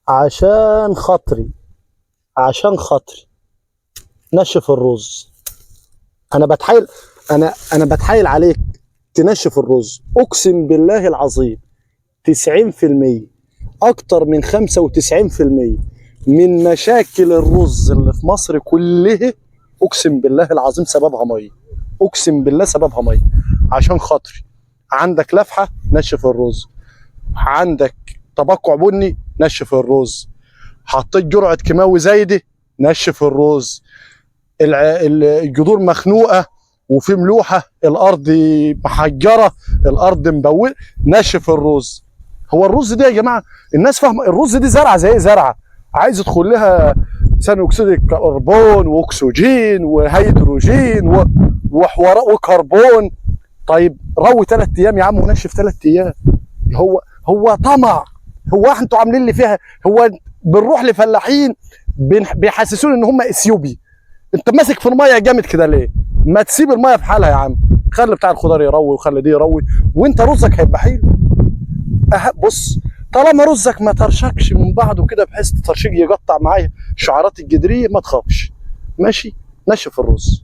عشان خاطري، عشان خاطري نشف الرز. انا بتحايل، انا بتحايل عليك تنشف الرز. اقسم بالله العظيم 90%، اكتر من 95% من مشاكل الرز اللي في مصر كلها، اقسم بالله العظيم سببها ميه. اقسم بالله سببها ميه. عشان خاطري عندك لفحه نشف الرز، عندك تبقع بني نشف الرز، حطيت جرعه كيماوي زايده نشف الرز، الجذور مخنوقه وفي ملوحه، الارض محجره، الارض مبوله، نشف الرز. هو الرز ده يا جماعه الناس فاهمه الرز دي زرعه زي زرعه، عايز يدخل لها ثاني اكسيد الكربون واكسجين وهيدروجين وحوارات وكربون. طيب روي 3 ايام يا عم ونشف 3 ايام. هو طمع. هو انتوا عاملين لي فيها. هو بنروح لفلاحين بيحسسوني ان هم اثيوبي. انت ماسك في الميه جامد كده ليه؟ ما تسيب الميه في حالها يا عم، خلي بتاع الخضار يروي وخلي دي يروي، وانت رزك هيبقى حلو. بص، طالما رزك ما ترشكش من بعضه كده بحيث الترشيق يقطع معايا الشعرات الجدريه، ما تخافش. ماشي، نشف الرز.